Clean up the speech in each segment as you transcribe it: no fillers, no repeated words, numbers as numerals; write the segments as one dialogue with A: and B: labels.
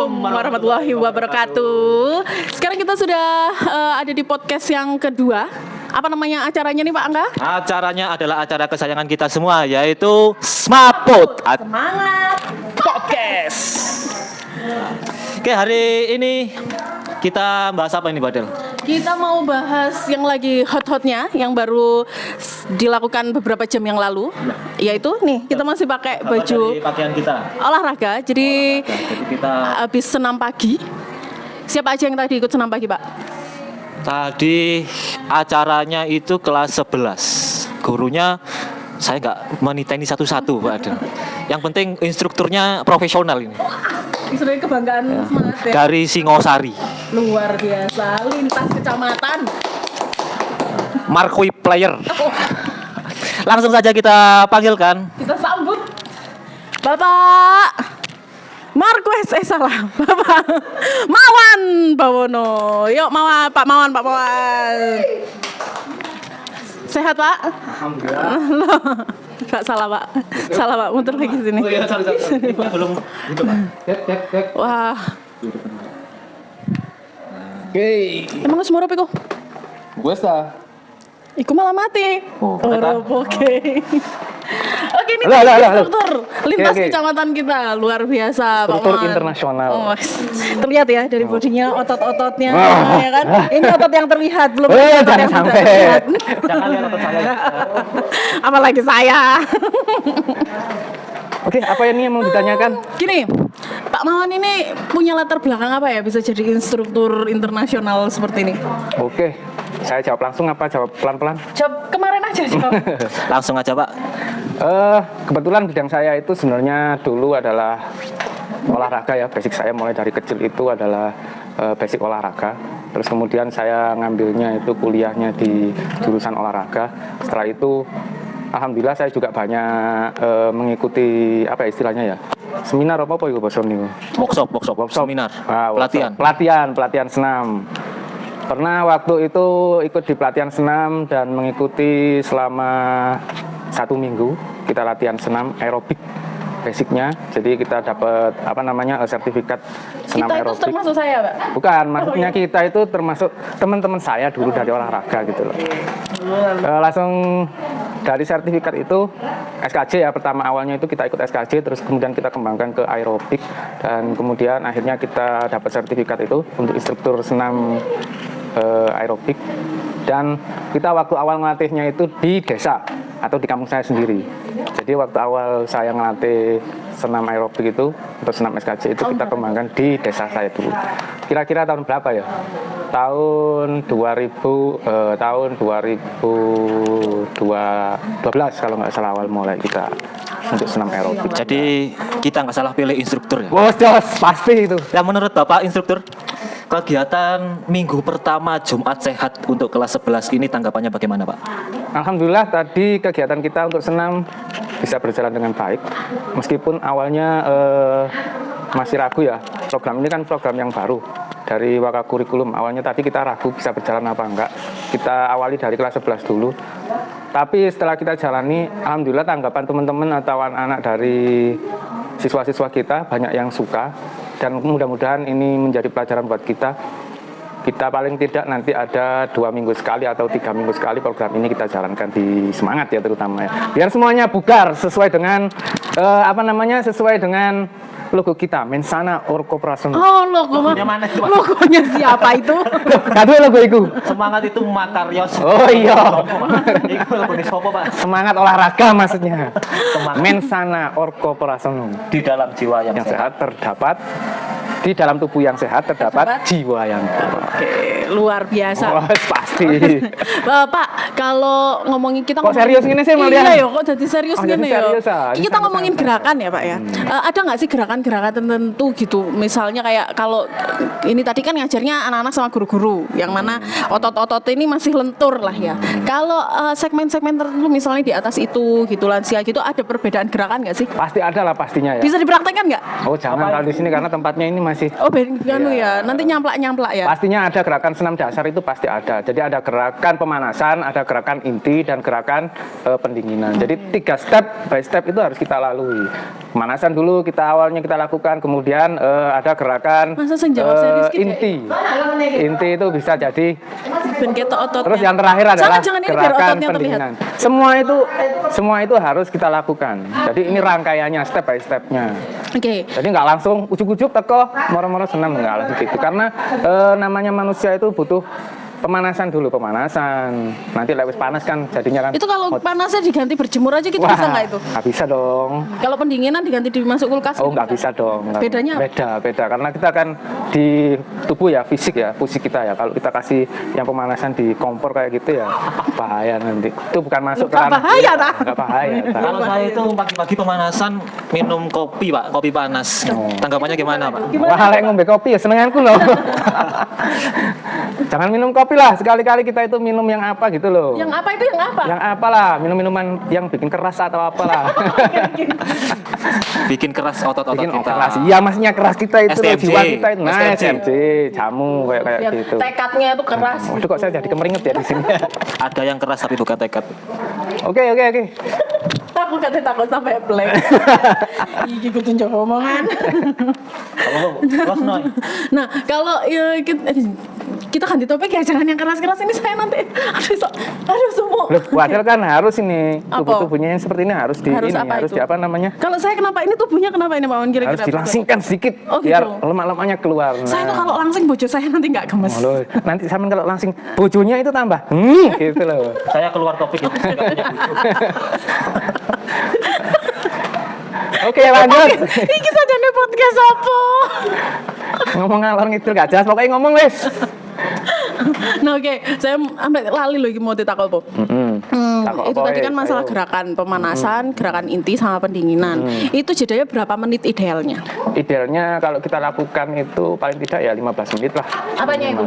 A: warahmatullahi wabarakatuh. Sekarang kita sudah ada di podcast yang kedua. Apa namanya acaranya nih Pak Angga?
B: Acaranya adalah acara kesayangan kita semua, yaitu Smapot
A: Semangat
B: Podcast. Oke, hari ini kita bahas apa ini, Badel?
A: Kita mau bahas yang lagi hot-hotnya, yang baru dilakukan beberapa jam yang lalu, yaitu nih kita masih pakai baju
B: pakaian kita
A: olahraga. Jadi
B: kita
A: habis senam pagi. Siapa aja yang tadi ikut senam pagi Pak?
B: tadi acaranya itu kelas 11. Gurunya saya nggak meniteni satu-satu, Pak Adel. Yang penting instrukturnya profesional ini.
A: Sebenarnya kebanggaan semangat ya.
B: Dari Singosari.
A: Luar biasa, lintas kecamatan.
B: Marquee player. Langsung saja kita panggilkan.
A: Kita sambut Bapak Marquez, salah, Bapak Mawan Bawono. Yuk Mawan, Pak Mawan. Sehat Pak?
B: Alhamdulillah.
A: Gak salah Pak, salah Pak, muter lagi sini.
B: Oh iya, sorry. Belum gitu Pak. Cek.
A: Wah.
C: Oke,
A: Emang semua apa iku?
C: gue sah.
A: Iku malah mati.
B: Oh,
A: Oke. Oke, ini
C: Halo.
A: struktur lintas
C: Oke.
A: kecamatan kita luar biasa, Pak
C: Struktur
A: Mawan.
C: internasional.
A: Oh, terlihat ya dari bodinya, otot-ototnya, ya kan? Ini otot yang terlihat, belum
C: Oh,
A: otot
C: jangan
A: yang
C: sampai.
A: tidak terlihat.
B: Jangan lihat otot saya.
A: Apalagi saya.
C: Oke, apa ini yang mau ditanyakan?
A: Gini, Pak Mawan ini punya latar belakang apa ya bisa jadi instruktur internasional seperti ini?
C: Oke, saya jawab langsung apa jawab pelan-pelan?
A: Jawab kemarin aja jawab.
B: Langsung aja Pak.
C: Kebetulan bidang saya itu sebenarnya dulu adalah olahraga ya. Basic saya mulai dari kecil itu adalah basic olahraga. Terus kemudian saya ngambilnya itu kuliahnya di jurusan olahraga. Setelah itu alhamdulillah saya juga banyak mengikuti apa ya istilahnya ya? Seminar apa itu Bos Roni?
B: Workshop, seminar,
C: Pelatihan senam. Pernah waktu itu ikut di pelatihan senam dan mengikuti selama 1 minggu kita latihan senam aerobik basicnya. Jadi kita dapat sertifikat senam
A: Kita itu
C: aerobik.
A: termasuk saya, Pak.
C: Bukan, maksudnya kita itu termasuk teman-teman saya dulu dari olahraga gitu loh. Langsung dari sertifikat itu SKJ ya, pertama awalnya itu kita ikut SKJ, terus kemudian kita kembangkan ke aerobik, dan kemudian akhirnya kita dapat sertifikat itu untuk instruktur senam aerobik. Dan kita waktu awal ngelatihnya itu di desa atau di kampung saya sendiri. Jadi waktu awal saya ngelatih senam aerobik itu untuk senam SKJ itu kita kembangkan di desa saya dulu. Kira-kira tahun berapa ya? Tahun 2012 kalau nggak salah awal mulai kita untuk senam aerobik.
B: Jadi kita nggak salah pilih instruktur ya.
C: Bos, pasti itu.
B: Yang menurut Bapak instruktur, kegiatan minggu pertama Jumat Sehat untuk kelas 11 ini tanggapannya bagaimana Pak?
C: Alhamdulillah tadi kegiatan kita untuk senam bisa berjalan dengan baik. Meskipun awalnya masih ragu ya. Program ini kan program yang baru dari Waka Kurikulum. Awalnya tadi kita ragu bisa berjalan apa enggak. Kita awali dari kelas 11 dulu. Tapi setelah kita jalani, alhamdulillah tanggapan teman-teman atau anak-anak dari siswa-siswa kita banyak yang suka. Dan mudah-mudahan ini menjadi pelajaran buat kita. Kita paling tidak nanti ada 2 minggu sekali atau 3 minggu sekali program ini kita jalankan di Semangat ya terutama ya. Biar semuanya bugar sesuai dengan sesuai dengan logo kita, Mensana Orkoprasono.
A: Oh, logonya
B: mana itu, Pak?
A: Logonya siapa itu?
C: Kado logo itu.
B: Semangat itu Makaryos.
C: Oh iya.
B: Itu logo di sopo Pak.
C: Semangat olahraga maksudnya.
B: Semangat.
C: Mensana Orkoprasono.
B: Di dalam jiwa yang
C: Yang
B: sehat.
C: sehat terdapat di dalam tubuh yang sehat terdapat jiwa yang kuat.
A: Oke, luar biasa.
C: Oh, pasti.
A: Pak, kalau ngomongin kita
C: Kok serius gini sih, Malian?
A: Iya yo, kok jadi serius
C: Oh,
A: gini
C: jadi
A: yo.
C: serius, ah. Ini
A: Kita
C: santai-santai.
A: ngomongin gerakan ya, Pak ya. Ada nggak sih gerakan-gerakan tertentu gitu? Misalnya kayak kalau ini tadi kan ngajarnya anak-anak sama guru-guru, yang mana otot-otot ini masih lentur lah ya. Kalau segmen-segmen tertentu misalnya di atas itu gitu lansia gitu, ada perbedaan gerakan nggak sih?
C: Pasti ada lah pastinya ya.
A: Bisa dipraktekkan nggak?
C: Oh jangan kalau di sini karena tempatnya ini masih
A: Oh, ya. Nanti nyamplak-nyamplak ya.
C: pastinya ada gerakan senam dasar itu pasti ada. Jadi ada gerakan pemanasan, ada ada gerakan inti dan gerakan pendinginan. Jadi 3 step by step itu harus kita lalui. Pemanasan dulu awalnya kita lakukan, kemudian ada gerakan
A: Masa saya jawab serius gitu ya?
C: inti. Inti itu bisa jadi.
A: Ben ketok ototnya.
C: Terus yang terakhir adalah
A: Jangan ini biar
C: gerakan
A: ototnya terlihat.
C: pendinginan. Semua itu harus kita lakukan. Jadi ini rangkaiannya step by stepnya.
A: Oke.
C: Jadi nggak langsung ujuk-ujuk teko moro-moro senam, nggak langsung gitu. Karena namanya manusia itu butuh pemanasan dulu, nanti lewat panas kan jadinya kan.
A: Itu kalau
C: hot.
A: panasnya diganti berjemur aja gitu
C: Wah,
A: bisa nggak itu?
C: nggak bisa dong.
A: Kalau pendinginan diganti dimasuk kulkas?
C: Oh, nggak bisa dong.
A: Bedanya apa?
C: Beda karena kita kan di tubuh ya, fisik kita ya. Kalau kita kasih yang pemanasan di kompor kayak gitu ya bahaya nanti. Itu bukan masuk ke
A: Nggak
C: ranah
A: bahaya,
C: kita.
A: tak?
C: Nggak bahaya. Tak.
B: Kalau saya itu pagi-pagi pemanasan minum kopi Pak, kopi panas. Tanggapannya gimana Pak?
C: Wah, lek ngombe kopi ya senenganku loh. Jangan minum kopi lah, sekali-kali kita itu minum yang apa gitu loh.
A: Yang apa itu yang apa?
C: Yang apalah, minum-minuman yang bikin keras atau apalah.
B: Bikin keras otot-otot
C: Bikin
B: kita.
C: keras. Iya, maksudnya keras kita itu loh,
B: STMJ.
C: jiwa kita itu. Nah,
B: STMJ.
C: SMJ, jamu kayak
A: Biar
C: gitu.
A: tekadnya itu keras.
C: Waduh, kok saya jadi kemeringet ya di sini.
B: Ada yang keras tapi bukan tekad.
C: Oke.
A: Aku katanya takut sampai blank. Iki kudu njogo omongan. Nah, kalau ya, kita ganti topik ya, jangan yang keras-keras ini saya nanti aduh semua.
C: Loh, padahal kan harus ini
A: Apa?
C: tubuhnya yang seperti ini harus di
A: Harus
C: ini,
A: apa
C: harus
A: itu?
C: di apa namanya?
A: Kalau saya kenapa ini tubuhnya kenapa ini Pak Wan kira-kira?
C: Harus dilangsingkan sedikit
A: Oh, gitu.
C: biar lemak-lemaknya keluar.
A: Saya tuh kalau langsing bojo saya nanti nggak gemes.
C: Oh, loh, nanti sampean kalau langsing bojonya itu tambah gitu loh.
B: Saya keluar topik itu. Saya nggak punya bojo.
C: Oke, lanjut.
A: Iki sajane podcast apa?
C: Ngomong ngalor ngidul gak jelas, pokoknya ngomong wis.
A: Nah, oke, saya sampai lali loh iki mau ditakol po.
C: Takut
A: Itu
C: apa,
A: tadi kan masalah
C: ayo.
A: gerakan pemanasan, gerakan inti sama pendinginan. Itu jedanya berapa menit idealnya?
C: Idealnya kalau kita lakukan itu paling tidak ya 15 menit lah.
A: Apanya itu?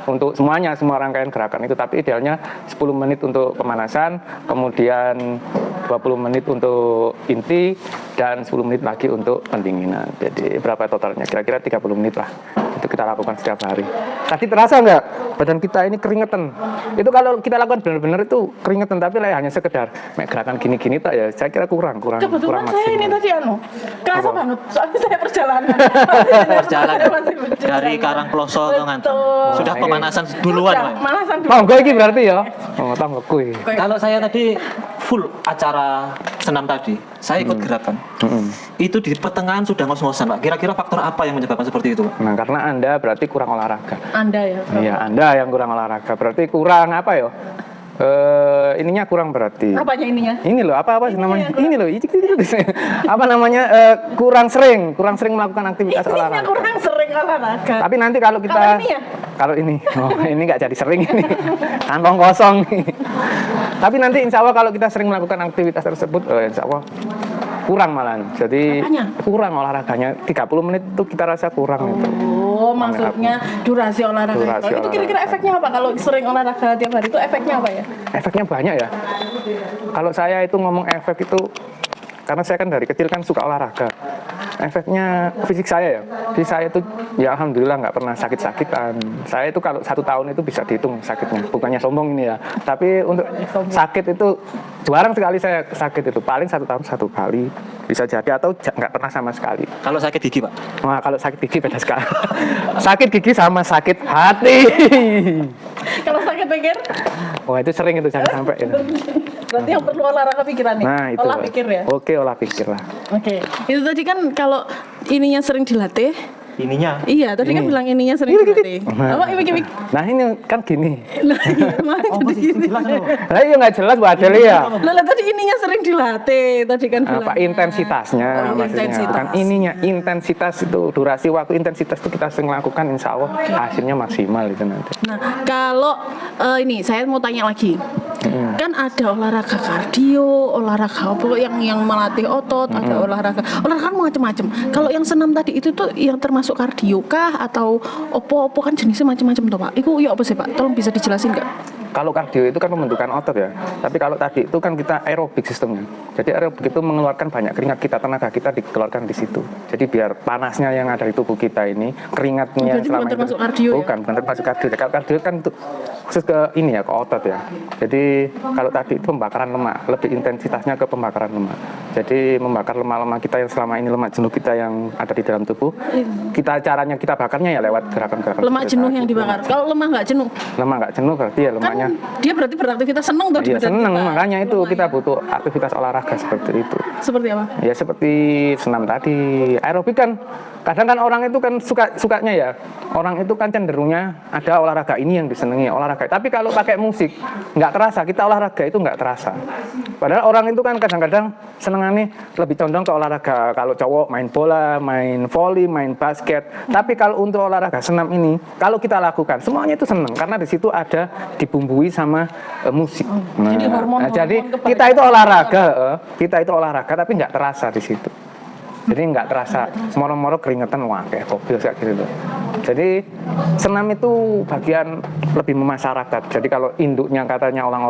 C: Untuk semuanya, semua rangkaian gerakan itu, tapi idealnya 10 menit untuk pemanasan, kemudian 20 menit untuk inti, dan 10 menit lagi untuk pendinginan. Jadi berapa totalnya? Kira-kira 30 menit lah. Itu kita lakukan setiap hari. Tadi terasa nggak? Badan kita ini keringetan. Itu kalau kita lakukan benar-benar itu keringetan, tapi lah hanya sekedar gerakan gini-gini tak ya, saya kira kurang
A: Kebetulan saya ini tadi kerasa
C: Apa?
A: banget. Soalnya saya perjalanan.
B: Perjalanan
A: Saya masih berjalan.
B: dari Karangploso ke Nganten.
A: Betul.
B: Sudah pemanasan duluan
A: Udah,
B: Pak.
A: Pemanasan dulu.
C: Tonggo ini berarti ya? Oh, tonggo kui.
B: Kalau saya tadi full acara senam tadi, saya ikut gerakan. Itu di pertengahan sudah ngos-ngosan Pak. Kira-kira faktor apa yang menyebabkan seperti itu Pak?
C: Nah, karena Anda berarti kurang olahraga.
A: Anda ya.
C: Iya, Anda yang kurang olahraga. Berarti kurang apa ya? Ininya kurang berarti.
A: Apanya ininya?
C: Ini loh, apa
A: Ini
C: namanya?
A: yang kurang.
C: Ini loh, apa namanya? Kurang sering melakukan aktivitas
A: Ininya
C: olahraga.
A: kurang sering olahraga.
C: Tapi nanti kalau kita
A: Kalau ini ya?
C: kalau ini, oh, ini nggak jadi sering ini, kantong kosong nih. Tapi nanti insya Allah kalau kita sering melakukan aktivitas tersebut, insya Allah kurang malahan. Jadi
A: Apanya?
C: kurang olahraganya. 30 menit itu kita rasa kurang itu.
A: Oh, maksudnya durasi olahraga.
C: Durasi
A: Itu kira-kira
C: olahraga.
A: efeknya apa kalau sering olahraga tiap hari itu efeknya apa ya?
C: Efeknya banyak ya. Kalau saya itu ngomong efek itu, karena saya kan dari kecil kan suka olahraga. Efeknya fisik saya ya. Fisik saya itu ya alhamdulillah nggak pernah sakit-sakitan. Saya itu kalau 1 tahun itu bisa dihitung sakitnya. Bukannya sombong ini ya. Tapi untuk sakit itu jarang sekali saya sakit itu. Paling 1 tahun 1 kali bisa jadi atau nggak pernah sama sekali.
B: Kalau sakit gigi Pak?
C: Nah, kalau sakit gigi beda sekali. Sakit gigi sama sakit hati.
A: Kalau sakit pikir,
C: Wah itu sering itu jangan sampai itu.
A: berarti yang perlu olahraga pikiran nih.
C: Nah itu.
A: Olah pikir ya.
C: Oke, olah pikir lah.
A: Oke. Itu tadi kan kalau ininya sering dilatih.
B: Ininya.
A: Iya, tadi kan
C: Ini.
A: bilang ininya sering dilatih. Apa imik-imik?
C: Nah ini kan gini.
A: Nah, mana jadi gini.
C: Nah iya nggak jelas Bu Adel ya.
A: Lah tadi ininya sering dilatih, tadi kan
C: Apa
A: bilangnya.
C: intensitasnya
A: Oh,
C: maksudnya,
A: intensitas.
C: bukan ininya. Intensitas itu durasi waktu intensitas itu kita sering lakukan, insya Allah hasilnya maksimal itu nanti.
A: Nah, kalau ini saya mau tanya lagi. Kan ada olahraga kardio, olahraga apa yang melatih otot, ada olahraga kan macam-macam. Kalau yang senam tadi itu tuh yang termasuk kardio kah atau opo kan jenisnya macam-macam toh Pak? Iku ya apa sih Pak? Tolong bisa dijelasin nggak?
C: Kalau kardio itu kan pembentukan otot ya. Tapi kalau tadi itu kan kita aerobik sistemnya. Jadi aerobik itu mengeluarkan banyak keringat kita, tenaga kita dikeluarkan di situ. Jadi biar panasnya yang ada di tubuh kita ini, keringatnya
A: Berarti bukan termasuk kardio ya?
C: bukan termasuk kardio. Kalau kardio kan untuk khusus ke ini ya, ke otot ya. Jadi kalau tadi itu pembakaran lemak, lebih intensitasnya ke pembakaran lemak. Jadi membakar lemak-lemak kita yang selama ini, lemak jenuh kita yang ada di dalam tubuh. Caranya kita bakarnya ya lewat gerakan-gerakan.
A: Lemak jenuh yang dibakar. Kalau lemak nggak jenuh?
C: Lemak nggak jenuh berarti ya
A: Kan
C: lemaknya.
A: dia berarti beraktivitas seneng tuh di
C: Iya
A: badan
C: seneng,
A: kita.
C: makanya itu kita butuh aktivitas olahraga seperti itu.
A: Seperti apa?
C: Ya seperti senam tadi, aerobik kan kadang kan orang itu kan sukanya ya, orang itu kan cenderungnya ada olahraga ini yang disenangi olahraga. Tapi kalau pakai musik nggak terasa, kita olahraga itu nggak terasa. Padahal orang itu kan kadang-kadang senengannya lebih condong ke olahraga. Kalau cowok main bola, main volley, main basket. Tapi kalau untuk olahraga senam ini, kalau kita lakukan semuanya itu seneng karena di situ ada dibumbui sama musik.
A: Jadi hormon
C: Jadi
A: kebahagiaan.
C: kita itu olahraga tapi nggak terasa di situ. Jadi nggak terasa moro-moro keringetan, wah kayak kopi kayak gitu. Jadi senam itu bagian lebih memasyarakat. Jadi kalau induknya katanya orang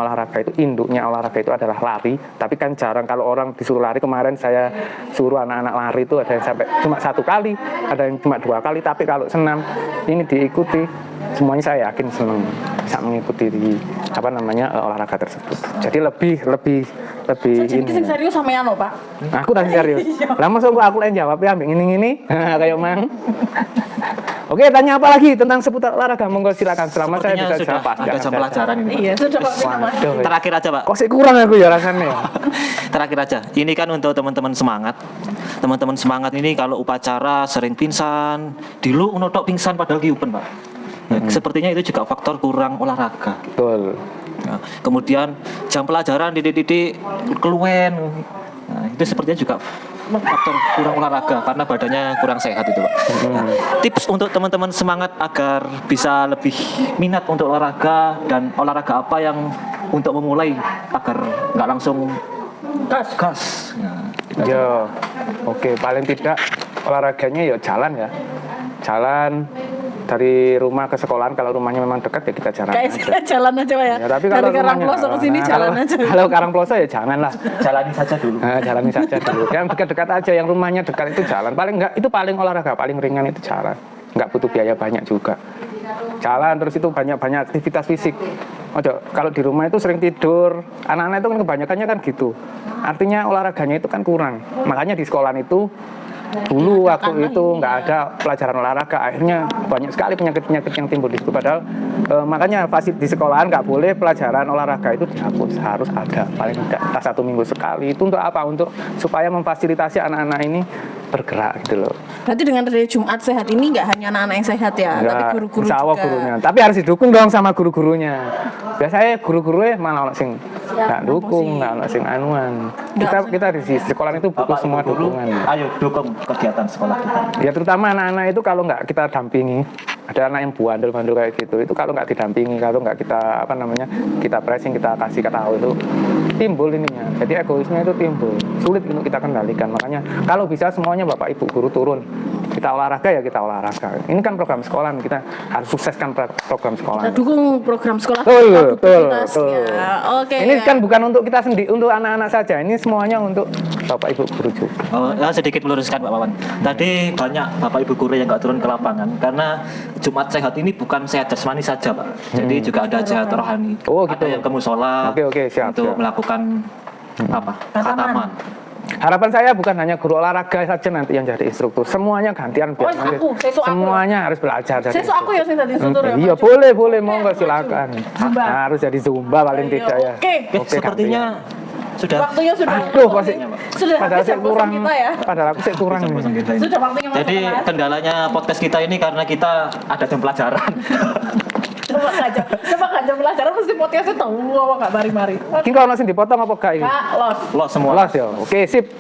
C: olahraga itu, induknya olahraga itu adalah lari. Tapi kan jarang kalau orang disuruh lari. Kemarin saya suruh anak-anak lari itu ada yang sampai cuma 1 kali, ada yang cuma 2 kali. Tapi kalau senam ini diikuti, semuanya saya yakin senang bisa mengikuti di olahraga tersebut. Jadi lebih
A: Jadi
C: ini.
A: sing serius sama Yano, Pak.
C: Aku tadi serius. Lah masa aku lain jawab ya ambek ngini-ngini. Kayak mang. Oke, tanya apa lagi tentang seputar olahraga? Monggo silakan. Selama saya
B: Sepertinya
C: bisa
B: sudah
C: jawab.
B: ada jam pelajaran ini, Pak.
A: Iya, sudah Pak.
C: Waduh.
B: Terakhir aja, Pak.
C: Kok sih kurang aku ya rasanya.
B: Terakhir aja. Ini kan untuk teman-teman semangat. Teman-teman semangat ini kalau upacara sering pingsan, dilu unotok pingsan padahal kiupen, Pak. Ya, sepertinya itu juga faktor kurang olahraga.
C: Betul.
B: Ya, kemudian jam pelajaran titik-titik keluwen. Nah, itu sepertinya juga faktor kurang olahraga karena badannya kurang sehat itu, Pak. Nah, tips untuk teman-teman semangat agar bisa lebih minat untuk olahraga dan olahraga apa yang untuk memulai agar nggak langsung gas. Nah,
C: Ya, oke. Paling tidak olahraganya ya jalan ya. Jalan dari rumah ke sekolahan. Kalau rumahnya memang dekat ya kita jalan
A: Kayak
C: aja.
A: saya jalan aja, Pak ya.
C: Ya, tapi
A: Dari
C: kalau
A: Karangploso ke sini jalan aja.
C: Kalau Karangploso ya janganlah.
B: jalani saja dulu.
C: Nah, jalani saja dulu. Yang dekat-dekat aja, yang rumahnya dekat itu jalan. Paling enggak itu paling olahraga, paling ringan itu jalan. Enggak butuh biaya banyak juga. Jalan terus itu banyak aktivitas fisik. Ojo, kalau di rumah itu sering tidur. Anak-anak itu kan kebanyakannya kan gitu. Artinya olahraganya itu kan kurang. Makanya di sekolahan itu dulu waktu itu nggak ada pelajaran olahraga, akhirnya banyak sekali penyakit-penyakit yang timbul di situ. Padahal makanya di sekolahan nggak boleh pelajaran olahraga itu dihapus, harus ada paling tidak entah 1 minggu sekali. Itu untuk apa? Untuk supaya memfasilitasi anak-anak ini bergerak gitu loh.
A: Berarti dengan dari Jumat sehat ini nggak hanya anak-anak yang sehat ya, tapi
C: Ya,
A: guru-guru
C: insya Allah
A: juga.
C: gurunya. Tapi harus didukung dong sama guru-gurunya. Biasanya guru-gurunya malah ono sing nggak dukung, nggak ono sing anuan. Kita di sekolah itu butuh semua dukungan.
B: Ayo dukung kegiatan sekolah kita.
C: Ya terutama anak-anak itu kalau nggak kita dampingi, ada anak yang bandel-bandel kayak gitu, itu kalau nggak didampingi, kalau nggak kita kita pressing, kita kasih tahu itu timbul ininya. Jadi egoisnya itu timbul, sulit untuk kita kendalikan. Makanya kalau bisa semuanya Bapak Ibu guru turun, kita olahraga ya kita olahraga. Ini kan program sekolah, kita harus sukseskan program sekolah.
A: Kita dukung program sekolah
C: Betul.
A: Oke.
C: Ini
A: ya.
C: kan bukan untuk kita sendiri, untuk anak-anak saja. Ini semuanya untuk Bapak Ibu guru juga.
B: Oh, ya, sedikit meluruskan Pak Wawan. Tadi banyak Bapak Ibu guru yang nggak turun ke lapangan karena Jumat sehat ini bukan sehat jasmani saja, Pak. Jadi juga ada sehat rohani.
C: Oh, gitu.
B: Ada yang ke musola
C: Oke, siap,
B: untuk
C: siap.
B: melakukan khataman.
C: Harapan saya bukan hanya guru olahraga saja nanti yang jadi instruktur, semuanya gantian biar nanti
A: sesuk aku.
C: semuanya harus belajar jadi
A: Sesuk aku ya sing dadi instruktur ya.
C: Iya,
A: Pak.
C: boleh monggo silakan.
A: Zumba.
C: Harus jadi zumba paling
A: Ayo,
C: tidak ya.
A: oke.
B: Sepertinya sudah
A: Waktunya sudah.
C: Aduh, kok sih.
A: Sudah
C: Padahal
A: habis
C: saya kurang,
A: kita ya.
C: padahal aku saya kurang.
B: bosan kita ini.
A: Sudah waktunya masuk
B: Jadi
A: kelas.
B: kendalanya podcast kita ini karena kita ada jam pelajaran.
A: Coba aja pelajaran mesti podcastnya tahu apa nggak mari-mari.
C: Iki kalau sing dipotong apa gak iki?
A: Kak, los.
B: Lo semua.
C: Los ya. Oke, sip.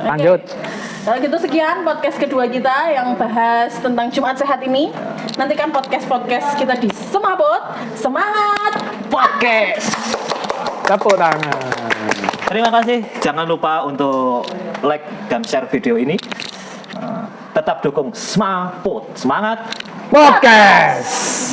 C: Lanjut.
A: Kalau gitu sekian podcast kedua kita yang bahas tentang Jumat Sehat ini. Nantikan podcast-podcast kita di Semaput. Semangat podcast.
C: Tepuk tangan.
B: Terima kasih. Jangan lupa untuk like dan share video ini. Tetap dukung Semaput. Semangat.
C: Podcast.